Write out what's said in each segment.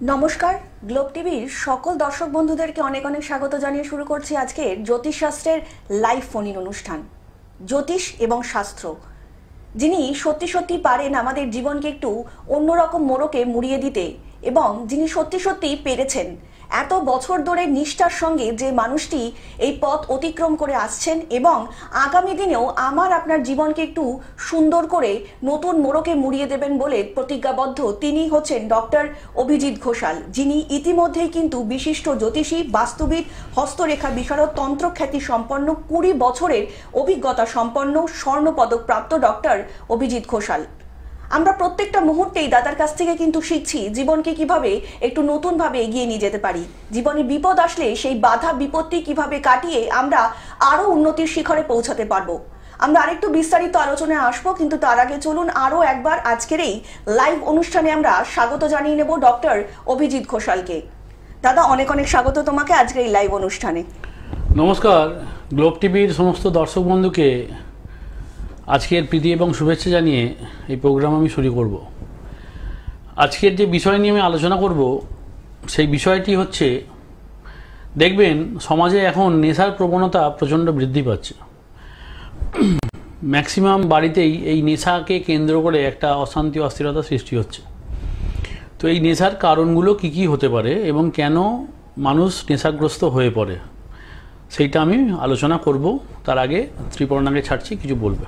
নমস্কার, গ্লোব টিভির সকল দর্শক বন্ধুদেরকে অনেক অনেক স্বাগত জানিয়ে শুরু করছি আজকের জ্যোতিষশাস্ত্রের লাইভ ফোন ইন অনুষ্ঠান। জ্যোতিষ এবং শাস্ত্র, যিনি সত্যি সত্যি পারেন আমাদের জীবনকে একটু অন্যরকম মোড়কে মুড়িয়ে দিতে, এবং যিনি সত্যি সত্যি পেরেছেন এত বছর ধরে নিষ্ঠার সঙ্গে যে মানুষটি এই পথ অতিক্রম করে আসছেন এবং আগামী দিনেও আমার আপনার জীবনকে একটু সুন্দর করে নতুন মোড়কে মুড়িয়ে দেবেন বলে প্রতিজ্ঞাবদ্ধ, তিনি হচ্ছেন ডক্টর অভিজিৎ ঘোষাল, যিনি ইতিমধ্যেই কিন্তু বিশিষ্ট জ্যোতিষী, বাস্তুবিদ, হস্তরেখা বিশারদ, তন্ত্রখ্যাতি সম্পন্ন, 20 বছরের অভিজ্ঞতা সম্পন্ন স্বর্ণপদক প্রাপ্ত ডক্টর অভিজিৎ ঘোষাল। আমরা প্রত্যেকটা মুহূর্তেই দাদার কাছ থেকে কিন্তু শিখছি জীবনকে কিভাবে একটু নতুনভাবে এগিয়ে নিয়ে যেতে পারি। জীবনে বিপদ আসলে সেই বাধা বিপত্তি কিভাবে কাটিয়ে আমরা আরো উন্নতির শিখরে পৌঁছাতে পারবো। আমরা আরেকটু বিস্তারিত আলোচনায় আসবো, কিন্তু তার আগে চলুন আরো একবার আজকের এই লাইভ অনুষ্ঠানে আমরা স্বাগত জানিয়ে নেব ডক্টর অভিজিৎ ঘোষালকে। দাদা, অনেক অনেক স্বাগত তোমাকে আজকের এই লাইভ অনুষ্ঠানে। নমস্কার, গ্লোব টিভির সমস্ত দর্শক বন্ধুকে আজকের প্রীতি এবং শুভেচ্ছা জানিয়ে এই প্রোগ্রাম আমি শুরু করব। আজকের যে বিষয় নিয়ে আমি আলোচনা করব সেই বিষয়টি হচ্ছে, দেখবেন সমাজে এখন নেশার প্রবণতা প্রচণ্ড বৃদ্ধি পাচ্ছে। ম্যাক্সিমাম বাড়িতেই এই নেশাকে কেন্দ্র করে একটা অশান্তি অস্থিরতা সৃষ্টি হচ্ছে। তো এই নেশার কারণগুলো কি কি হতে পারে এবং কেন মানুষ নেশাগ্রস্ত হয়ে পড়ে সেইটা আমি আলোচনা করব। তার আগে ত্রিপর্ণাকে ছাড়ছি, কিছু বলবে।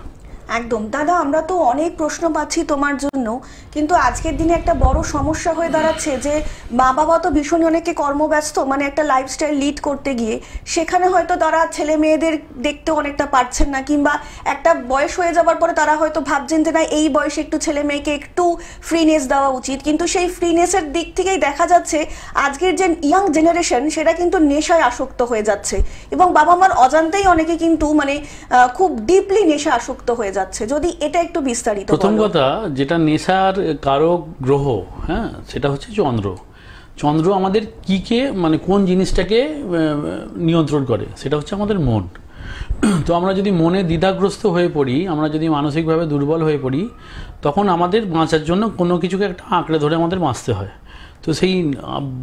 একদম দাদা, আমরা তো অনেক প্রশ্ন পাচ্ছি তোমার জন্য, কিন্তু আজকের দিনে একটা বড় সমস্যা হয়ে দাঁড়াচ্ছে যে মা বাবা তো ভীষণ অনেকে কর্মব্যস্ত, মানে একটা লাইফস্টাইল লিড করতে গিয়ে সেখানে হয়তো তারা ছেলে মেয়েদের দেখতে অনেকটা পারছেন না, কিংবা একটা বয়স হয়ে যাবার পরে তারা হয়তো ভাবছেন যে না, এই বয়সে একটু ছেলে মেয়েকে একটু ফ্রিনেস দেওয়া উচিত, কিন্তু সেই ফ্রিনেসের দিক থেকেই দেখা যাচ্ছে আজকের যে ইয়াং জেনারেশন সেটা কিন্তু নেশায় আসক্ত হয়ে যাচ্ছে, এবং বাবা মার অজান্তেই অনেকে কিন্তু মানে খুব ডিপলি নেশা আসক্ত হয়ে যাচ্ছে। যদি এটা একটু বিস্তারিত। প্রথম কথা, যেটা নেশার কারক গ্রহ, হ্যাঁ, সেটা হচ্ছে চন্দ্র। চন্দ্র আমাদের কিকে মানে কোন জিনিসটাকে নিয়ন্ত্রণ করে, সেটা হচ্ছে আমাদের মন। তো আমরা যদি মনে দ্বিধাগ্রস্ত হয়ে পড়ি, আমরা যদি মানসিকভাবে দুর্বল হয়ে পড়ি, তখন আমাদের বাঁচার জন্য কোনো কিছুকে একটা আঁকড়ে ধরে আমাদের বাঁচতে হয়। তো সেই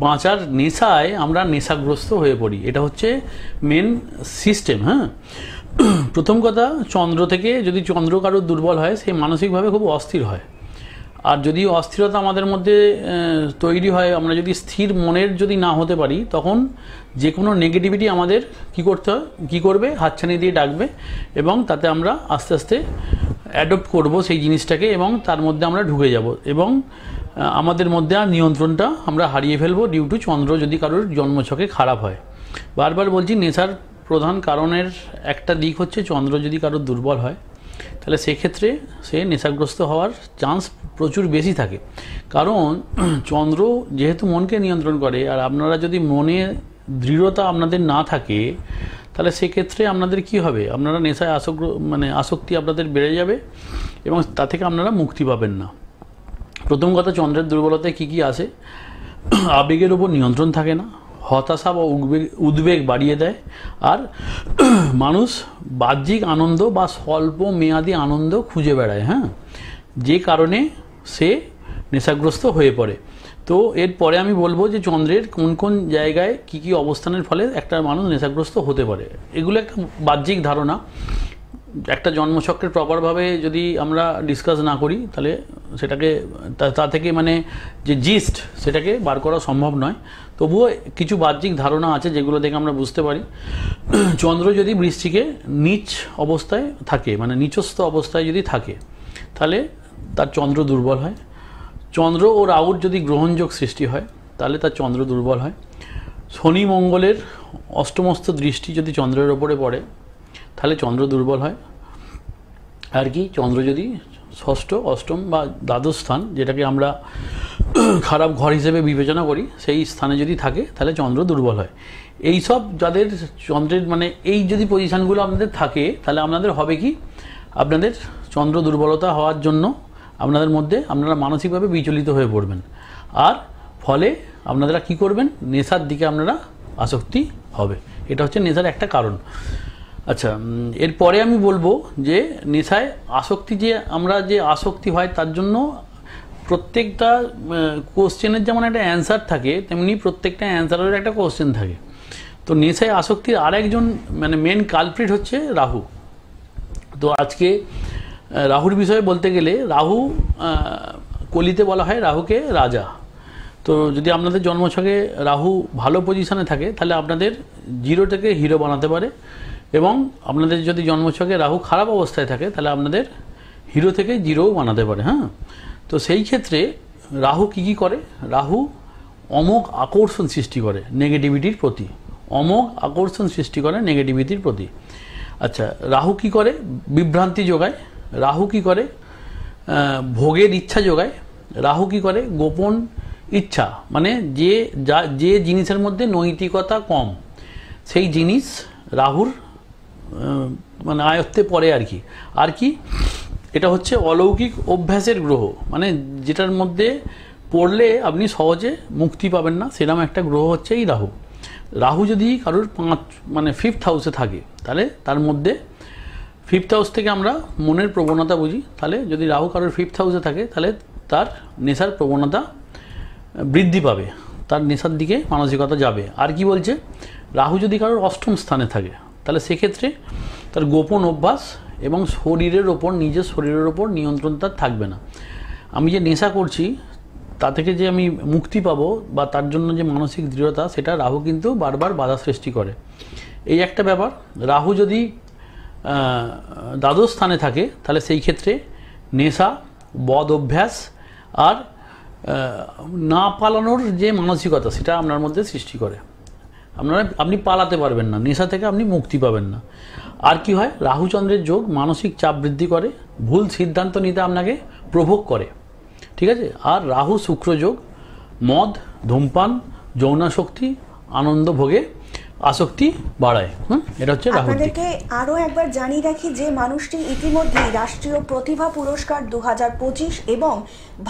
বাঁচার নেশায় আমরা নেশাগ্রস্ত হয়ে পড়ি, এটা হচ্ছে মেন সিস্টেম। হ্যাঁ, প্রথম কথা, চন্দ্র থেকে যদি চন্দ্র কারোর দুর্বল হয়, সে মানসিকভাবে খুব অস্থির হয়। আর যদি অস্থিরতা আমাদের মধ্যে তৈরি হয়, আমরা যদি স্থির মনের যদি না হতে পারি, তখন যে কোনো নেগেটিভিটি আমাদের কী করবে, হাতছানি দিয়ে ডাকবে, এবং তাতে আমরা আস্তে আস্তে অ্যাডপ্ট করব সেই জিনিসটাকে, এবং তার মধ্যে আমরা ঢুকে যাব, এবং আমাদের মধ্যে আর নিয়ন্ত্রণটা আমরা হারিয়ে ফেলবো ডিউ টু চন্দ্র যদি কারোর জন্মছকে খারাপ হয়। বারবার বলছি, নেশার প্রধান কারণের একটা দিক হচ্ছে চন্দ্র যদি কারোর দুর্বল হয়, তাহলে সেক্ষেত্রে সে নেশাগ্রস্ত হওয়ার চান্স প্রচুর বেশি থাকে। কারণ চন্দ্র যেহেতু মনকে নিয়ন্ত্রণ করে, আর আপনারা যদি মনে দৃঢ়তা আপনাদের না থাকে, তাহলে সেক্ষেত্রে আপনাদের কি হবে, আপনারা নেশায় আসক্তি আপনাদের বেড়ে যাবে, এবং তা থেকে আপনারা মুক্তি পাবেন না। প্রথম কথা, চন্দ্রের দুর্বলতায় কী কী আসে? আবেগের উপর নিয়ন্ত্রণ থাকে না, হতাশা বা উদ্বেগ বাড়িয়ে দেয়, আর মানুষ বাহ্যিক আনন্দ বা স্বল্প মেয়াদি আনন্দ খুঁজে বেড়ায়। হ্যাঁ, যে কারণে সে নেশাগ্রস্ত হয়ে পড়ে। তো এরপরে আমি বলবো যে চন্দ্রের কোন কোন জায়গায় কি কি অবস্থানের ফলে একটা মানুষ নেশাগ্রস্ত হতে পারে। এগুলো একটা বাহ্যিক ধারণা, একটা জন্মচক্রের প্রপারভাবে যদি আমরা ডিসকাস না করি, তাহলে সেটাকে তা থেকে মানে যে জিস্ট সেটাকে বার করা সম্ভব নয়। তবুও কিছু বাহ্যিক ধারণা আছে যেগুলো দেখে আমরা বুঝতে পারি। চন্দ্র যদি বৃশ্চিকে নিচ অবস্থায় থাকে, মানে নিচস্থ অবস্থায় যদি থাকে, তাহলে তার চন্দ্র দুর্বল হয়। চন্দ্র ও রাহুর যদি গ্রহণযোগ সৃষ্টি হয়, তাহলে তার চন্দ্র দুর্বল হয়। শনি মঙ্গলের অষ্টমস্ত দৃষ্টি যদি চন্দ্রের ওপরে পড়ে, তাহলে চন্দ্র দুর্বল হয়। আর কি, চন্দ্র যদি ষষ্ঠ, অষ্টম বা দ্বাদশ স্থান, যেটাকে আমরা খারাপ ঘর হিসেবে বিবেচনা করি, সেই স্থানে যদি থাকে, তাহলে চন্দ্র দুর্বল হয়। এই সব যাদের চন্দ্রের মানে এই যদি পজিশানগুলো আপনাদের থাকে, তাহলে আপনাদের হবে কি, আপনাদের চন্দ্র দুর্বলতা হওয়ার জন্য আপনাদের মধ্যে আপনারা মানসিকভাবে বিচলিত হয়ে পড়বেন, আর ফলে আপনারা কি করবেন, নেশার দিকে আপনারা আসক্তি হবে। এটা হচ্ছে নেশার একটা কারণ। আচ্ছা, এরপরে আমি বলবো যে নেশায় আসক্তি, যে আমরা যে আসক্তি হয় তার জন্য প্রত্যেকটা কোশ্চেনের যেমন একটা অ্যান্সার থাকে, তেমনি প্রত্যেকটা অ্যান্সারের একটা কোশ্চেন থাকে। তো নেশায় আসক্তির আরেকজন মানে মেন কালপ্রিট হচ্ছে রাহু। তো আজকে রাহুর বিষয়ে বলতে গেলে, রাহু কলিতে বলা হয় রাহুকে রাজা। তো যদি আপনাদের জন্মছকে রাহু ভালো পজিশনে থাকে, তাহলে আপনাদের জিরো থেকে হিরো বানাতে পারে, এবং আপনাদের যদি জন্মছকে রাহু খারাপ অবস্থায় থাকে, তাহলে আপনাদের হিরো থেকে জিরোও বানাতে পারে। হ্যাঁ, তো সেই ক্ষেত্রে রাহু কি করে? রাহু অমোঘ আকর্ষণ সৃষ্টি করে নেগেটিভিটির প্রতি, অমোঘ আকর্ষণ সৃষ্টি করে নেগেটিভিটির প্রতি। আচ্ছা, রাহু কি করে? বিভ্রান্তি যোগায়। রাহু কি করে? ভোগের ইচ্ছা যোগায়। রাহু কি করে? গোপন ইচ্ছা, মানে যে জিনিসের মধ্যে নৈতিকতা কম, সেই জিনিস রাহুর মানে আয়ত্তে পড়ে আর কি। আর কি, এটা হচ্ছে অলৌকিক অভ্যাসের গ্রহ, মানে যেটার মধ্যে পড়লে আপনি সহজে মুক্তি পাবেন না, সেরকম একটা গ্রহ হচ্ছে এই রাহু। রাহু যদি কারোর মানে 5th হাউসে থাকে, তাহলে তার মধ্যে 5th হাউস থেকে আমরা মনের প্রবণতা বুঝি। তাহলে যদি রাহু কারোর 5th হাউসে থাকে, তাহলে তার নেশার প্রবণতা বৃদ্ধি পাবে, তার নেশার দিকে মানসিকতা যাবে। আর কি বলছে? রাহু যদি কারোর 8ম স্থানে থাকে, তাহলে সেক্ষেত্রে তার গোপন অভ্যাস এবং শরীরের ওপর, নিজের শরীরের ওপর নিয়ন্ত্রণ তার থাকবে না। আমি যে নেশা করছি, তা থেকে যে আমি মুক্তি পাবো বা তার জন্য যে মানসিক দৃঢ়তা, সেটা রাহু কিন্তু বারবার বাধা সৃষ্টি করে। এই একটা ব্যাপার। রাহু যদি দ্বাদশ স্থানে থাকে, তাহলে সেই ক্ষেত্রে নেশা, বদ অভ্যাস আর না পালানোর যে মানসিকতা, সেটা আপনার মধ্যে সৃষ্টি করে। আপনি পালাতে পারবেন না, নেশা থেকে আপনি মুক্তি পাবেন না। আর কি হয়? রাহুচন্দ্রের যোগ মানসিক চাপ বৃদ্ধি করে, ভুল সিদ্ধান্ত নিতে আপনাকে প্রভোগ করে, ঠিক আছে? আর রাহু শুক্র যোগ মদ, ধূমপান, যৌনাশক্তি, আনন্দ ভোগে আসক্তি বাড়ায়। এটা হচ্ছে রাহু। আপনাদেরকে আরও একবার জানিয়ে রাখি যে মানুষটি ইতিমধ্যেই রাষ্ট্রীয় প্রতিভা পুরস্কার 2025 এবং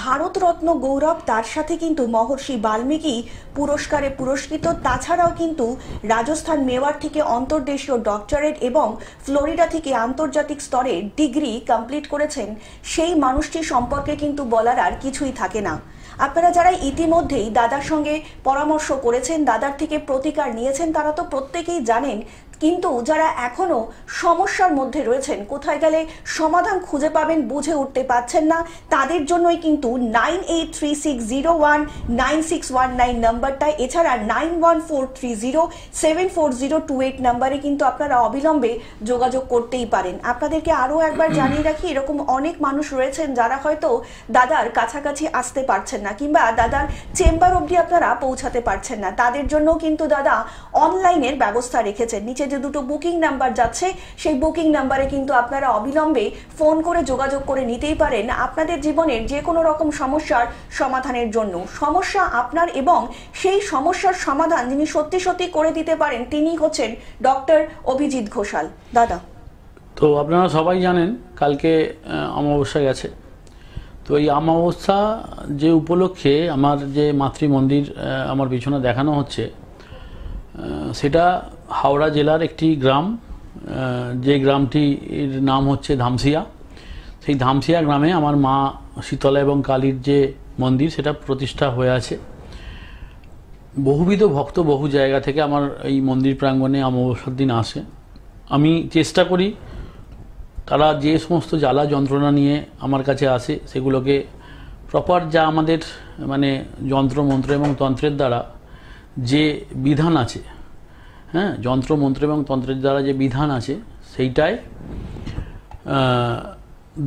ভারতরত্ন গৌরব, তার সাথে কিন্তু মহর্ষি বাল্মীকি পুরস্কারে পুরস্কৃত। তাছাড়াও কিন্তু রাজস্থান মেওয়ার থেকে অন্তর্দেশীয় ডক্টরেট এবং ফ্লোরিডা থেকে আন্তর্জাতিক স্তরে ডিগ্রি কমপ্লিট করেছেন। সেই মানুষটি সম্পর্কে কিন্তু বলার আর কিছুই থাকে না। আপনারা যারা ইতিমধ্যেই দাদার সঙ্গে পরামর্শ করেছেন, দাদার থেকে প্রতিকার নিয়েছেন, তারা তো প্রত্যেকেই জানেন। কিন্তু যারা এখনো সমস্যার মধ্যে রয়েছেন, কোথায় গেলে সমাধান খুঁজে পাবেন বুঝে উঠতে পারছেন না, তাদের জন্যই কিন্তু 9836019619 নাম্বারটায়, এছাড়া 9143074028 নাম্বারে কিন্তু আপনারা অবিলম্বে যোগাযোগ করতেই পারেন। আপনাদেরকে আরও একবার জানিয়ে রাখি, এরকম অনেক মানুষ রয়েছেন যারা হয়তো দাদার কাছাকাছি আসতে পারছেন না, কিংবা দাদার চেম্বার অবধি আপনারা পৌঁছাতে পারছেন না। তাদের জন্য কিন্তু দাদা অনলাইনের ব্যবস্থা রেখেছেন। নিচে যে দুটো বুকিং নাম্বার যাচ্ছে, সেই বুকিং নাম্বারে কিন্তু আপনারা অবিলম্বে ফোন করে যোগাযোগ করে নিতেই পারেন আপনাদের জীবনের যে কোনো রকম সমস্যার সমাধানের জন্য। সমস্যা আপনার, এবং সেই সমস্যার সমাধান যিনি সত্যি সত্যি করে দিতে পারেন, তিনি হচ্ছেন ডক্টর অভিজিৎ ঘোষাল। দাদা, তো আপনারা সবাই জানেন কালকে অমাবস্যা গেছে। তো এই অমাবস্যা যে উপলক্ষে আমার যে মাতৃ মন্দির আমার পিছনে দেখানো হচ্ছে, সেটা হাওড়া জেলার একটি গ্রাম, যে গ্রামটির নাম হচ্ছে ধামসিয়া। সেই ধামসিয়া গ্রামে আমার মা শীতলা এবং কালীর যে মন্দির, সেটা প্রতিষ্ঠা হয়ে আছে। বহুবিধ ভক্ত বহু জায়গা থেকে আমার এই মন্দির প্রাঙ্গণে অমাবস্যার দিন আসে। আমি চেষ্টা করি তারা যে সমস্ত জ্বালা যন্ত্রণা নিয়ে আমার কাছে আসে, সেগুলোকে প্রপার যা আমাদের মানে যন্ত্র মন্ত্র এবং তন্ত্রের দ্বারা যে বিধান আছে, হ্যাঁ, যন্ত্র মন্ত্র এবং তন্ত্রের দ্বারা যে বিধান আছে, সেইটাই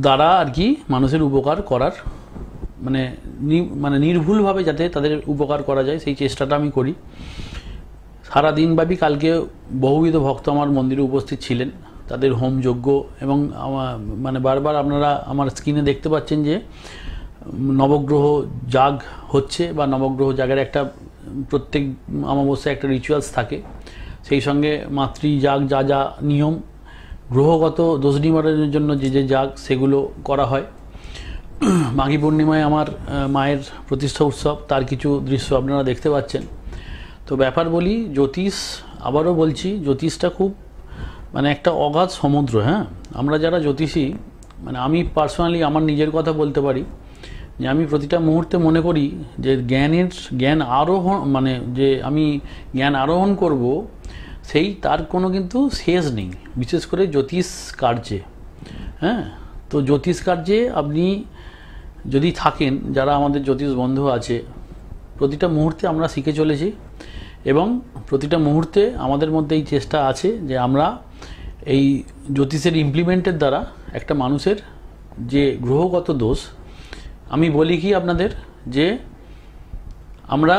দ্বারা আর কি মানুষের উপকার করার মানে নির্ভুলভাবে যাতে তাদের উপকার করা যায়, সেই চেষ্টাটা আমি করি। সারাদিনব্যাপী কালকে বহুবিধ ভক্ত আমার মন্দিরে উপস্থিত ছিলেন, তাদের হোম যজ্ঞ এবং মানে বারবার আপনারা আমার স্ক্রিনে দেখতে পাচ্ছেন যে নবগ্রহ যাগ হচ্ছে, বা নবগ্রহ যাগের একটা প্রত্যেক অমাবস্যায় একটা রিচুয়ালস থাকে। সেই সঙ্গে মাতৃ যাগ, যা যা নিয়ম গ্রহগত দোষ নিবারণের জন্য যে যে যাগ, সেগুলো করা হয়। মাঘী পূর্ণিমায় আমার মায়ের প্রতিষ্ঠা উৎসব, তার কিছু দৃশ্য আপনারা দেখতে পাচ্ছেন। তো ব্যাপার বলি, জ্যোতিষ, আবারও বলছি, জ্যোতিষটা খুব মানে একটা অগাধ সমুদ্র। হ্যাঁ, আমরা যারা জ্যোতিষী, মানে আমি পার্সোনালি আমার নিজের কথা বলতে পারি যে আমি প্রতিটা মুহূর্তে মনে করি যে জ্ঞান আরোহণ, মানে যে আমি জ্ঞান আরোহণ করব, তার কোনো কিন্তু শেষ নেই, বিশেষ করে জ্যোতিষ কার্যে। হ্যাঁ, তো জ্যোতিষ কার্যে আপনি যদি থাকেন, যারা আমাদের জ্যোতিষ বন্ধু আছে, প্রতিটা মুহূর্তে আমরা শিখে চলেছি এবং প্রতিটা মুহূর্তে আমাদের মধ্যে এই চেষ্টা আছে যে আমরা এই জ্যোতিষের ইমপ্লিমেন্টের দ্বারা একটা মানুষের যে গ্রহগত দোষ, আমি বলি কি আপনাদের যে আমরা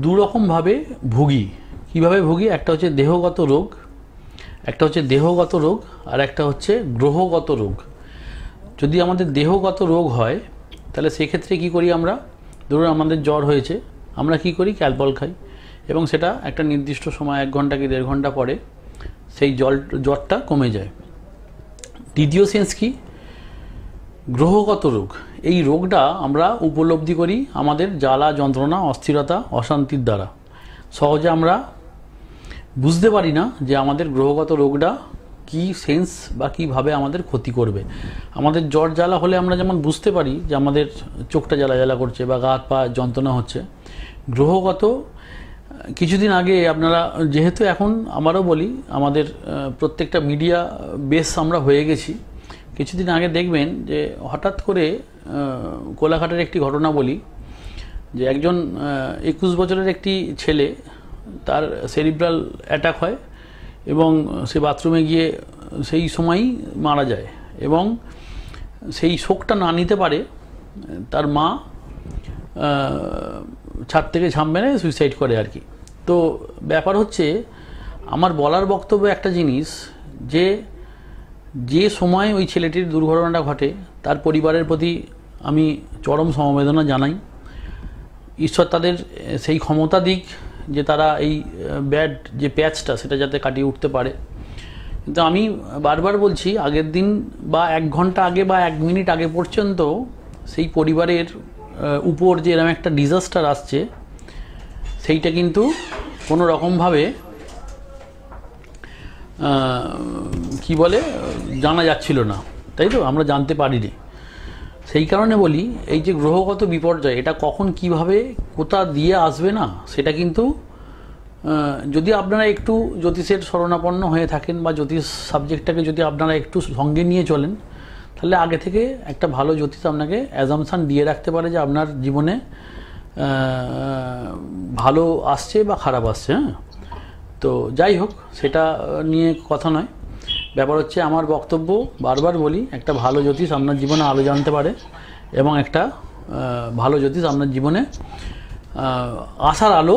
দুরকমভাবে ভুগি। কিভাবে ভুগি? একটা হচ্ছে দেহগত রোগ, আর একটা হচ্ছে গ্রহগত রোগ। যদি আমাদের দেহগত রোগ হয় তাহলে সেক্ষেত্রে কি করি আমরা? ধরুন আমাদের জ্বর হয়েছে, আমরা কি করি? ক্যালপল খাই এবং সেটা একটা নির্দিষ্ট সময় 1 ঘন্টা কি 1.5 ঘন্টা পরে সেই জ্বরটা কমে যায়। দ্বিতীয় সেন্স কি? গ্রহগত রোগ। এই রোগটা আমরা উপলব্ধি করি আমাদের জ্বালা যন্ত্রণা, অস্থিরতা, অশান্তির দ্বারা। সহজে আমরা বুঝতে পারি না যে আমাদের গ্রহগত রোগটা কি সেন্স বা কীভাবে আমাদের ক্ষতি করবে। আমাদের জ্বর জ্বালা হলে আমরা যেমন বুঝতে পারি যে আমাদের চোখটা জ্বালা জ্বালা করছে বা গা হাত পা যন্ত্রণা হচ্ছে। গ্রহগত কিছুদিন আগে আপনারা, যেহেতু এখন আমারও বলি আমাদের প্রত্যেকটা মিডিয়া বেস আমরা হয়ে গেছি, কিছুদিন আগে দেখবেন যে হঠাৎ করে কোলাঘাটের একটি ঘটনা বলি, যে একজন 21 বছরের একটি ছেলে, তার সেরিব্রাল অ্যাটাক হয় এবং সে বাথরুমে গিয়ে সেই সময়ই মারা যায় এবং সেই শোকটা না নিতে পারে তার মা ছাদ থেকে ঝাঁপ মেরে সুইসাইড করে আর কি। তো ব্যাপার হচ্ছে, আমার বলার বক্তব্য একটা জিনিস, যে সময় ওই ছেলেটির দুর্ঘটনাটা ঘটে তার পরিবারের প্রতি আমি চরম সমবেদনা জানাই। ঈশ্বর তাদের সেই ক্ষমতা দিক যে তারা এই ব্যাড যে প্যাচটা সেটা যাতে কাটিয়ে উঠতে পারে। কিন্তু আমি বারবার বলছি, আগের দিন বা 1 ঘন্টা আগে বা 1 মিনিট আগে পর্যন্ত সেই পরিবারের উপর যে এরকম একটা ডিজাস্টার আসছে, সেইটা কিন্তু কোনো রকমভাবে কি বলে জানা যাচ্ছিল না, তাই তো? আমরা জানতে পারিনি। সেই কারণে বলি, এই যে গ্রহগত বিপর্যয়, এটা কখন কিভাবে কোথা দিয়ে আসবে না, সেটা কিন্তু যদি আপনারা একটু জ্যোতিষের শরণাপন্ন হয়ে থাকেন বা জ্যোতিষ সাবজেক্টটাকে যদি আপনারা একটু সঙ্গে নিয়ে চলেন, তাহলে আগে থেকে একটা ভালো জ্যোতিষ আপনাকে অ্যাজামশান দিয়ে রাখতে পারে যে আপনার জীবনে ভালো আসছে বা খারাপ আসছে। হ্যাঁ, তো যাই হোক, সেটা নিয়ে কথা নয়। ব্যাপার হচ্ছে, আমার বক্তব্য বারবার বলি, একটা ভালো জ্যোতিষ আপনার জীবনে আলো জানতে পারে এবং একটা ভালো জ্যোতিষ আপনার জীবনে আশার আলো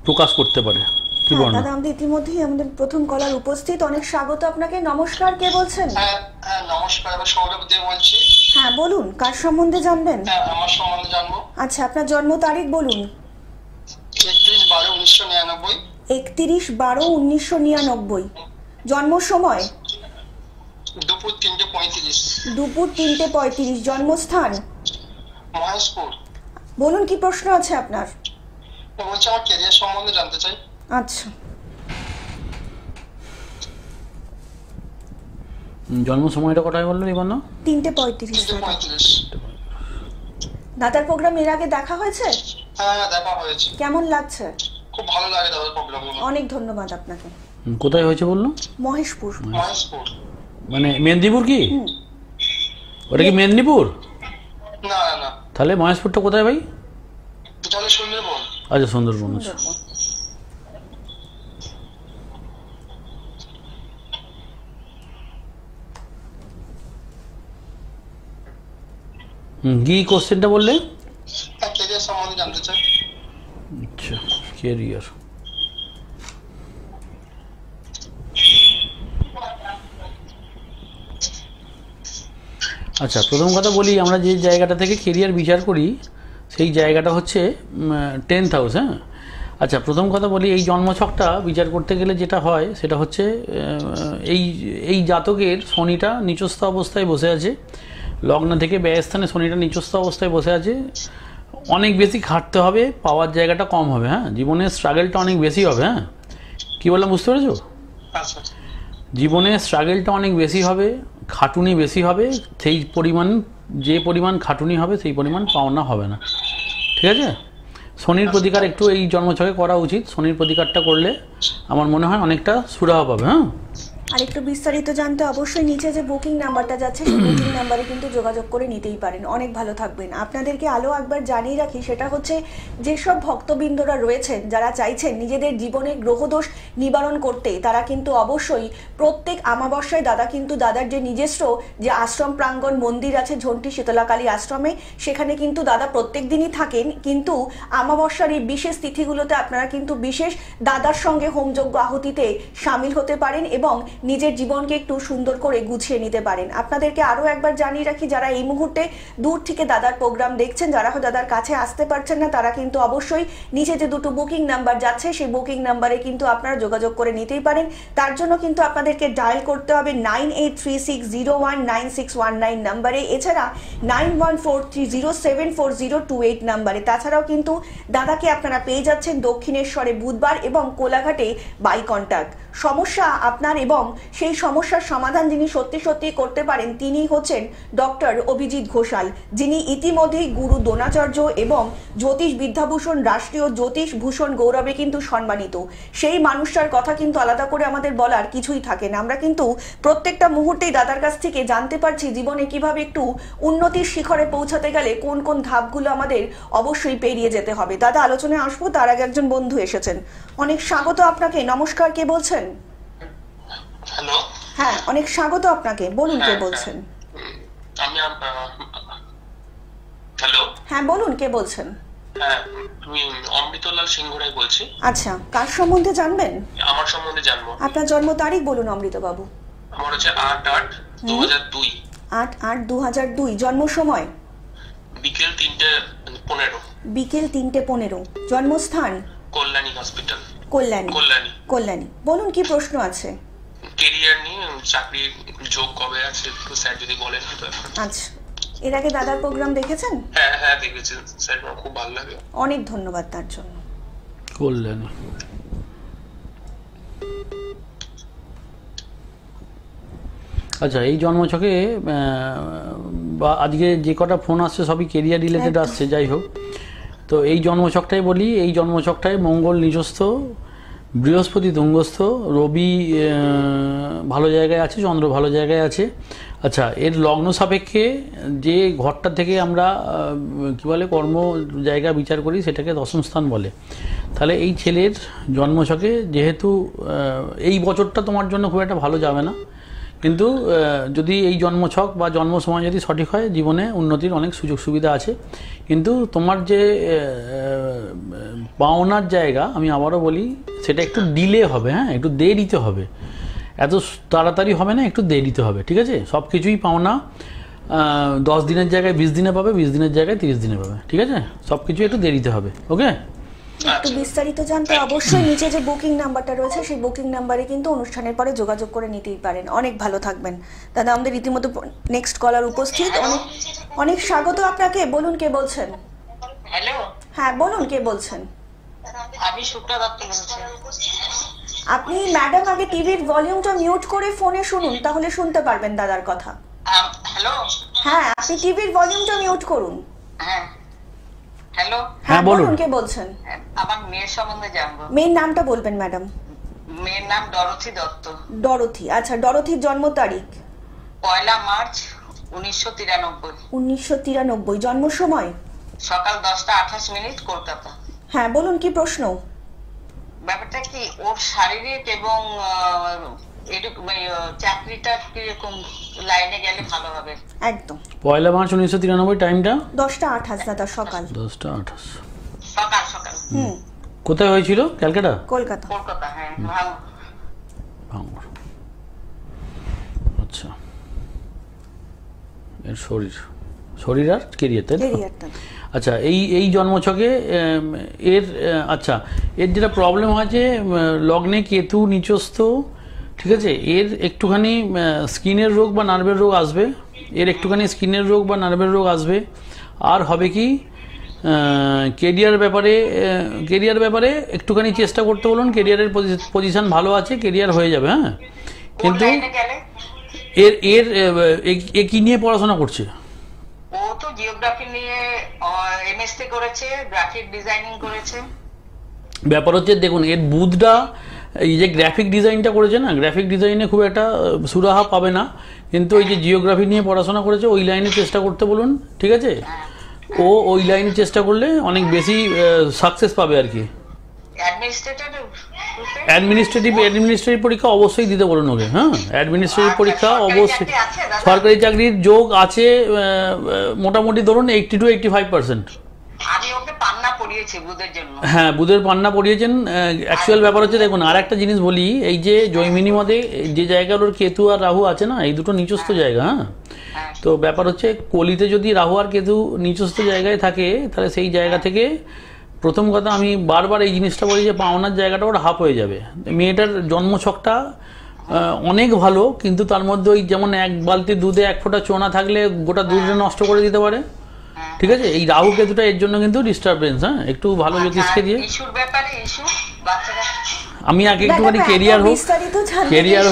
প্রকাশ করতে পারে। কি বলেন? দাদা, আমাদের ইতিমধ্যেই আমাদের প্রথম কলার উপস্থিত, অনেক স্বাগত আপনাকে। নমস্কার, কে বলছেন? হ্যাঁ নমস্কার, আমি সৌরভ দে বলছি। হ্যাঁ বলুন, কার সম্বন্ধে জানবেন? আমার সম্বন্ধে জানবো। আচ্ছা, আপনার জন্ম তারিখ বলুন। 31/12/1999। 31/12/1999। জন্ম সময়? দুপুর 3:35। দুপুর 3:35। জন্মস্থান? মহেশপুর। বলুন, কি প্রশ্ন আছে আপনার? বলছি, আমার ক্যারিয়ার সম্বন্ধে জানতে চাই। আচ্ছা, জন্ম সময়টা কটায় বললেন এবার? না, 3:35। 3:35। দাদার প্রোগ্রাম এর আগে দেখা হয়েছে? হ্যাঁ দেখা হয়েছে। কেমন লাগছে? খুব ভালো লাগে দাদার প্রোগ্রামগুলো। অনেক ধন্যবাদ আপনাকে। কোথায় হয়েছে বললো? মহেশপুর। মহেশপুর মানে মেদিনীপুর কি? ওটা কি মেদিনীপুর? না না না, তাহলে মহেশপুরটা কোথায় ভাই? তাহলে সুন্দরবন। আচ্ছা, সুন্দরবন। কি কোশ্চেনটা বললে? ক্যারিয়ার সম্বন্ধে জানতে চাই। আচ্ছা, ক্যারিয়ার। আচ্ছা, প্রথম কথা বলি, আমরা যে জায়গাটা থেকে কেরিয়ার বিচার করি সেই জায়গাটা হচ্ছে 10th হাউস। হ্যাঁ, আচ্ছা, প্রথম কথা বলি, এই জন্মছকটা বিচার করতে গেলে যেটা হয় সেটা হচ্ছে এই জাতকের শনিটা নিচস্থ অবস্থায় বসে আছে, লগ্ন থেকে ব্যয়স্থানে শনিটা নিচস্থ অবস্থায় বসে আছে। অনেক বেশি খাটতে হবে, পাওয়ার জায়গাটা কম হবে। হ্যাঁ, জীবনের স্ট্রাগলটা অনেক বেশি হবে। হ্যাঁ, কী বললাম বুঝতে পেরেছো? জীবনে স্ট্রাগলটা অনেক বেশি হবে, খাটুনি বেশি হবে, সেই পরিমাণ যে পরিমাণ খাটুনি হবে সেই পরিমাণ পাওনা হবে না, ঠিক আছে? শনির প্রতিকার একটু এই জন্মছকে করা উচিত। শনির প্রতিকারটা করলে আমার মনে হয় অনেকটা সুরাহা পাবে। হ্যাঁ, আর একটু বিস্তারিত জানতে অবশ্যই নিচে যে বুকিং নাম্বারটা যাচ্ছে সেই বুকিং নাম্বারে কিন্তু যোগাযোগ করে নিতেই পারেন। অনেক ভালো থাকবেন। আপনাদেরকে আলো একবার জানিয়ে রাখি, সেটা হচ্ছে যেসব ভক্তবৃন্দরা রয়েছেন যারা চাইছেন নিজেদের জীবনে গ্রহদোষ নিবারণ করতে, তারা কিন্তু অবশ্যই প্রত্যেক আমাবস্যায় দাদার যে নিজস্ব যে আশ্রম প্রাঙ্গণ মন্দির আছে ঝন্টি শীতলাকালী আশ্রমে, সেখানে কিন্তু দাদা প্রত্যেক দিনই থাকেন। কিন্তু আমাবস্যার এই বিশেষ তিথিগুলোতে আপনারা কিন্তু বিশেষ দাদার সঙ্গে হোমযজ্ঞ আহুতিতে সামিল হতে পারেন এবং নিজের জীবনকে একটু সুন্দর করে গুছিয়ে নিতে পারেন। আপনাদেরকে আরও একবার জানিয়ে রাখি, যারা এই মুহূর্তে দূর থেকে দাদার প্রোগ্রাম দেখছেন, যারা দাদার কাছে আসতে পারছেন না, তারা কিন্তু অবশ্যই নিচে যে দুটো বুকিং নাম্বার যাচ্ছে সেই বুকিং নাম্বারে কিন্তু আপনারা যোগাযোগ করে নিতেই পারেন। তার জন্য কিন্তু আপনাদেরকে ডায়াল করতে হবে 9836019619 নাম্বারে, এছাড়া 9143074028 নাম্বারে। তাছাড়াও কিন্তু দাদাকে আপনারা পেয়ে যাচ্ছেন দক্ষিণেশ্বরে বুধবার এবং কোলাঘাটে বাই কন্ট্যাক্ট। সমস্যা আপনার এবং সেই সমস্যার সমাধান যিনি সত্যি সত্যি করতে পারেন তিনি হচ্ছেন ডক্টর অভিজিৎ ঘোষাল, যিনি ইতিমধ্যেই গুরু দ্রোণাচার্য এবং জ্যোতিষ বিদ্যাভূষণ রাষ্ট্রীয় জ্যোতিষ ভূষণ গৌরবে কিন্তু সম্মানিত। সেই মানুষটার কথা কিন্তু আলাদা করে আমাদের বলার কিছুই থাকে না। আমরা কিন্তু প্রত্যেকটা মুহূর্তেই দাদার কাছ থেকে জানতে পারছি জীবনে কিভাবে একটু উন্নতির শিখরে পৌঁছাতে গেলে কোন কোন ধাপগুলো আমাদের অবশ্যই পেরিয়ে যেতে হবে। দাদা আলোচনায় আসবো, তার আগে একজন বন্ধু এসেছেন। অনেক স্বাগত আপনাকে। নমস্কার, কে বলছেন? হ্যালো, হ্যাঁ, অনেক স্বাগত আপনাকে। বলুন কে বলছেন? আমি হ্যালো, হ্যাঁ বলুন কে বলছেন? হ্যাঁ আমি অমৃতলাল সিংহরাই বলছি। আচ্ছা, কার সম্বন্ধে জানবেন? আমার সম্বন্ধে জানবো। আপনার জন্ম তারিখ বলুন অমৃত বাবু। আমার হচ্ছে 8/8/2002। 8/8/2002। জন্ম সময়? বিকেল 3:15। বিকেল 3:15। জন্মস্থান? কল্যাণী হসপিটাল। কল্যাণী। কল্যাণী। কল্যাণী। বলুন কি প্রশ্ন আছে? কেরিয়ার নিয়ে, চাকরির যোগ কবে আছে একটু স্যার যদি বলেন হয়তো এখন। আচ্ছা, এর আগে দাদার প্রোগ্রাম দেখেছেন? হ্যাঁ হ্যাঁ দেখেছি স্যার, আমার খুব ভালো লাগে। অনেক ধন্যবাদ তার জন্য। কল্যাণী। আচ্ছা, এই জন্মছকে বা আজকে যে কটা ফোন আসছে সবই কেরিয়ার রিলেটেড আসছে, যাই হোক। তো এই জন্মছকটাই বলি, এই জন্মছকটায় মঙ্গল নিচস্থ, বৃহস্পতি তুঙ্গস্থ, রবি ভালো জায়গায় আছে, চন্দ্র ভালো জায়গায় আছে। আচ্ছা, এর লগ্ন সাপেক্ষে যে ঘরটা থেকে আমরা কী বলে কর্ম জায়গা বিচার করি সেটাকে দশম স্থান বলে। তাহলে এই ছেলের জন্মছকে যেহেতু এই বছরটা তোমার জন্য খুব একটা ভালো যাবে না, কিন্তু যদি এই জন্মছক বা জন্ম সময় যদি সঠিক হয়, জীবনে উন্নতির অনেক সুযোগ সুবিধা আছে। কিন্তু তোমার যে পাওনার জায়গা, আমি আবারও বলি, সেটা একটু ডিলে হবে। হ্যাঁ, একটু দেরিতে হবে, এত তাড়াতাড়ি হবে না, একটু দেরিতে হবে, ঠিক আছে? সব কিছুই পাওনা 10 দিনের জায়গায় 20 দিনে পাবে, 20 দিনের জায়গায় 30 দিনে পাবে, ঠিক আছে? সব কিছু একটু দেরিতে হবে। ওকে, একটু বিস্তারিত জানতে অবশ্যই নিচে যে বুকিং নাম্বারটা রয়েছে সেই বুকিং নাম্বারে কিন্তু অনুষ্ঠানের পরে যোগাযোগ করে নিতেই পারেন। অনেক ভালো থাকবেন দাদা। আমাদের রীতিমতো নেক্সট কলার উপস্থিত। অনেক স্বাগত আপনাকে। বলুন কে বলছেন? হ্যালো, হ্যাঁ বলুন কে বলছেন? আমি সুপ্রা দত্ত বলছি। আপনি ম্যাডাম আগে টিভির ভলিউমটা মিউট করে ফোনে শুনুন, তাহলে শুনতে পারবেন দাদার কথা। হ্যালো, হ্যাঁ, আপনি টিভির ভলিউমটা মিউট করুন। হ্যাঁ হ্যালো, হ্যাঁ বলুন। কে বলছেন? আমার মেয়ের সম্বন্ধে জানবো। মেয়ের নামটা বলবেন ম্যাডাম। মেয়ের নাম ডরথি দত্ত। ডরথি। আচ্ছা, ডরথির জন্ম তারিখ? 1 মার্চ 1993। 1993। জন্ম সময়? সকাল 10:28 কলকাতা। হ্যাঁ বলুন কি প্রশ্ন? ব্যাপারটা কি, ওর শারীরিক এবং চাকরিটা কিরকম লাইনে গেলে ভালো হবে? একদম 1 মার্চ 1993। টাইমটা 10:28 দাদা, সকাল 10:28। সকাল সকাল। কোথায় হয়েছিল? ক্যালকাটা? কলকাতা। কলকাতা, হ্যাঁ। ভাঙড়। আচ্ছা, এর শরীর আর কেরিয়ার, তাই তো? আচ্ছা, এই জন্মছকে এর আচ্ছা, এর যেটা প্রবলেম হয় যে লগ্নে কেতু নিচস্থ, ঠিক আছে? এর একটুখানি স্কিনের রোগ বা নার্ভের রোগ আসবে, এর একটুখানি স্কিনের রোগ বা নার্ভের রোগ আসবে। আর হবে কি, কেরিয়ার ব্যাপারে একটুখানি চেষ্টা করতে বলুন। কেরিয়ারের পজিশন ভালো আছে, কেরিয়ার হয়ে যাবে। হ্যাঁ, কিন্তু এর কি নিয়ে পড়াশোনা করছে? জিওগ্রাফি নিয়ে এমএসসি করেছে, গ্রাফিক ডিজাইনিং করেছে। ব্যাপার হচ্ছে দেখুন এর বুধটা এই যে গ্রাফিক ডিজাইনটা করেছে না, গ্রাফিক ডিজাইনে খুব একটা সুরাহা পাবে না, কিন্তু ওই যে জিওগ্রাফি নিয়ে পড়াশোনা করেছে ওই লাইনে চেষ্টা করতে বলুন, ঠিক আছে? ও ওই লাইনে চেষ্টা করলে অনেক বেশি সাকসেস পাবে আর কি। অ্যাডমিনিস্ট্রেটিভ পরীক্ষা অবশ্যই দিতে বলুন ওকে। হ্যাঁ, অ্যাডমিনিস্ট্রেটিভ পরীক্ষা অবশ্যই। সরকারি চাকরির যোগ আছে মোটামুটি ধরুন 80 to 85%। আমি ওকে পান্না পড়িয়েছি বুধের জন্য। হ্যাঁ, বুধের পান্না পড়িয়েছেন। অ্যাকচুয়াল ব্যাপার হচ্ছে দেখুন আর একটা জিনিস বলি, এই যে জৈমিনী মধ্যে যে জায়গার ওর কেতু আর রাহু আছে না, এই দুটো নিচস্থ জায়গা। হ্যাঁ, তো ব্যাপার হচ্ছে কলিতে যদি রাহু আর কেতু নিচস্থ জায়গায় থাকে তাহলে সেই জায়গা থেকে প্রথম কথা আমি বারবার এই জিনিসটা বলি যে পাওনার জায়গাটা ওর হাফ হয়ে যাবে। মেয়েটার জন্মছকটা অনেক ভালো, কিন্তু তার মধ্যে ওই যেমন এক বালতি দুধে এক ফোঁটা চোনা থাকলে গোটা দুধটা নষ্ট করে দিতে পারে, ঠিক আছে? এই রাহু কেতুটা এর জন্য কিন্তু ডিস্টারবেন্স। হ্যাঁ, একটু ভালো জ্যোতিষকে দিয়ে আমি আগে একটুখানি কেরিয়ার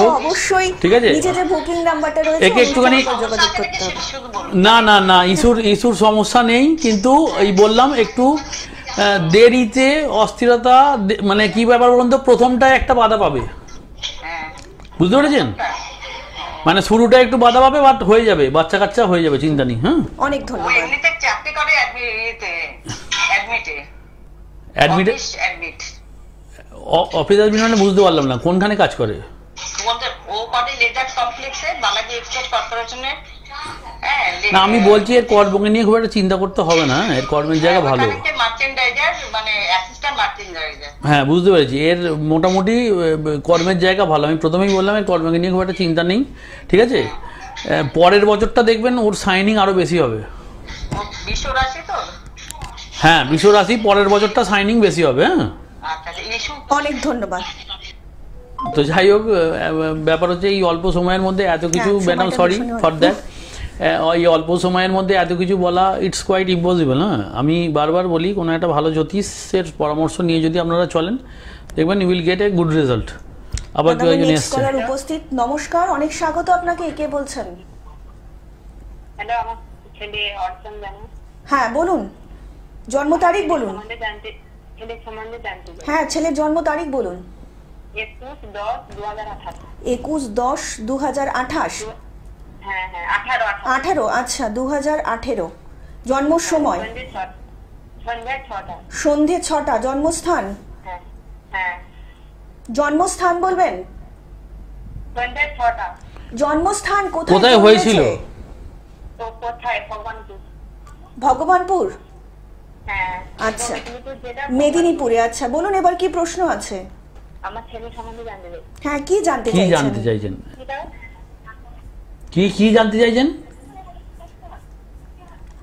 হোক, অবশ্যই ঠিক আছে, নিচে যে বুকিং নাম্বারটা রয়েছে একে একটুখানি যোগাযোগ করতে হবে। না ইস্যুর সমস্যা নেই, কিন্তু এই বললাম একটু দেরিতে অস্থিরতা, মানে কি ব্যাপার বলুন তো, প্রথমটায় একটা বাধা পাবে, বুঝতে পেরেছেন? মানে শুরুটা একটু বাধা পাবে, বাট হয়ে যাবে, বাচ্চা কাচ্চা হয়ে যাবে, চিন্তা নেই। হ্যাঁ, অনেক ধন্যবাদ। অফিস অ্যাডমিন মানে বুঝতে পারলাম না, কোনখানে কাজ করে? না আমি বলছি এর কর্মকে নিয়ে খুব একটা চিন্তা করতে হবে না, এর কর্মের জায়গা ভালো। হ্যাঁ, বুঝতে পেরেছি, এর মোটামুটি কর্মের জায়গা ভালো। আমি প্রথমেই বললাম এর কর্মকে নিয়ে খুব একটা চিন্তা নেই, ঠিক আছে? পরের বছরটা দেখবেন ওর সাইনিং আরো বেশি হবে। হ্যাঁ, বৃষ রাশি, পরের বছরটা সাইনিং বেশি হবে। হ্যাঁ, অনেক ধন্যবাদ। তো যাই হোক, ব্যাপার হচ্ছে এই অল্প সময়ের মধ্যে এত কিছু, ম্যাডাম সরি ফর দ্যাট, এই অল্প সময়ের মধ্যে এত কিছু বলা ইটস কোয়াইট ইম্পসিবল। হ্যাঁ, আমি বারবার বলি কোনো একটা ভালো জ্যোতিষের পরামর্শ নিয়ে যদি আপনারা চলেন দেখবেন you will get a good result. আবার কেউ একজন এসছে উপস্থিত। নমস্কার, অনেক স্বাগত আপনাকে। কে বলছেন? হ্যালো, আমার ছেলে অর্চন জানো। হ্যাঁ বলুন, জন্ম তারিখ বলুন। হ্যাঁ, ছেলের জন্ম তারিখ বলুন। 21/10/2028। হ্যাঁ, 18। আচ্ছা, 2018। জন্ম সময় সন্ধে 6টা। জন্মস্থান? জন্মস্থান বলবেন? জন্মস্থান কোথায় হয়েছিল? ভগবানপুর। আচ্ছা, মেদিনীপুরে। আচ্ছা, বলুন এবার কি প্রশ্ন আছে? আমার ছেলে সম্বন্ধে জানতে চাই। হ্যাঁ, কি জানতে চাইছেন? কি জানতে চাইছেন?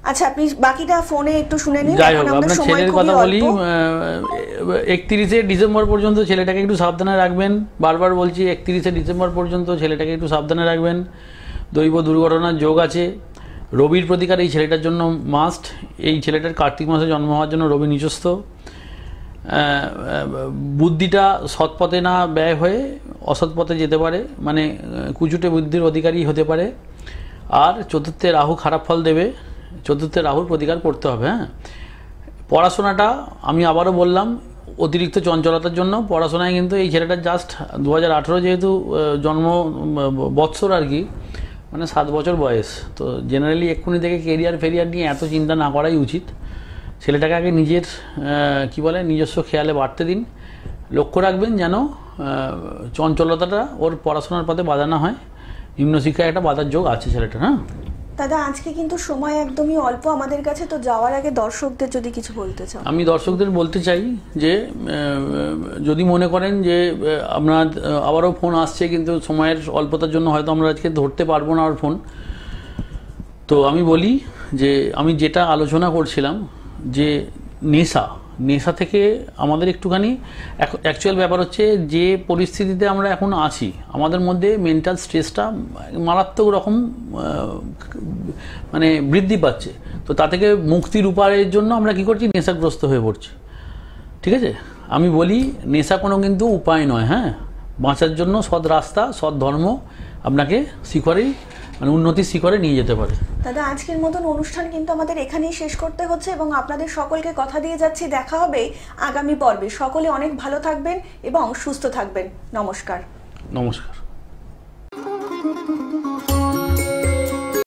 আচ্ছা, আপনি বাকিটা ফোনে একটু শুনে নিন। যাই হোক, আপনার ছেলের কথা বলি, 31শে ডিসেম্বর পর্যন্ত ছেলেটাকে একটু সাবধানে রাখবেন। বারবার বলছি 31শে ডিসেম্বর পর্যন্ত ছেলেটাকে একটু সাবধানে রাখবেন। দৈব দুর্ঘটনার যোগ আছে। রবির প্রতিকার এই ছেলেটার জন্য মাস্ট। এই ছেলেটার কার্তিক মাসে জন্ম হওয়ার জন্য রবি নিচস্থ। বুদ্ধিটা সৎ পথে না ব্যয় হয়ে অসৎ পথে যেতে পারে, মানে কুচুটে বুদ্ধির অধিকারী হতে পারে। আর চতুর্থে রাহু খারাপ ফল দেবে, চতুর্থে রাহুর প্রতিকার করতে হবে। হ্যাঁ, পড়াশোনাটা আমি আবারও বললাম অতিরিক্ত চঞ্চলতার জন্য পড়াশোনায় কিন্তু এই ছেলেটার জাস্ট 2018 যেহেতু জন্ম বৎসর আর কি, মানে 7 বছর বয়স, তো জেনারেলি এক্ষুনি থেকে ফেরিয়ার নিয়ে এত চিন্তা না করাই উচিত। ছেলেটাকে আগে নিজের নিজস্ব খেয়ালে বাড়তে দিন। লক্ষ্য রাখবেন যেন চঞ্চলতাটা ওর পড়াশোনার পথে বাধা না হয়। নিম্নশিক্ষায় একটা বাধার যোগ আছে ছেলেটার। হ্যাঁ দাদা, আজকে কিন্তু সময় একদমই অল্প আমাদের কাছে, তো যাওয়ার আগে দর্শকদের যদি কিছু বলতে চাও। আমি দর্শকদের বলতে চাই যে যদি মনে করেন যে আপনার আবারও ফোন আসছে কিন্তু সময়ের অল্পতার জন্য হয়তো আমরা আজকে ধরতে পারবো না আর ফোন, তো আমি বলি যে আমি যেটা আলোচনা করছিলাম যে নেশা থেকে আমাদের একটুখানি, অ্যাকচুয়াল ব্যাপার হচ্ছে যে পরিস্থিতিতে আমরা এখন আছি আমাদের মধ্যে মেন্টাল স্ট্রেসটা মারাত্মক রকম মানে বৃদ্ধি পাচ্ছে। তো তা থেকে মুক্তির উপায়ের জন্য আমরা কি করছি, নেশাগ্রস্ত হয়ে পড়ছি। ঠিক আছে, আমি বলি নেশা কোনো কিন্তু উপায় নয়। হ্যাঁ, বাঁচার জন্য সৎ রাস্তা, সৎ ধর্ম আপনাকে শিখরেই মানে উন্নতির শিখরে নিয়ে যেতে পারে। দাদা, আজকের মতন অনুষ্ঠান কিন্তু আমাদের এখানেই শেষ করতে হচ্ছে এবং আপনাদের সকলকে কথা দিয়ে যাচ্ছি, দেখা হবে আগামী পর্বে। সকলে অনেক ভালো থাকবেন এবং সুস্থ থাকবেন। নমস্কার। নমস্কার।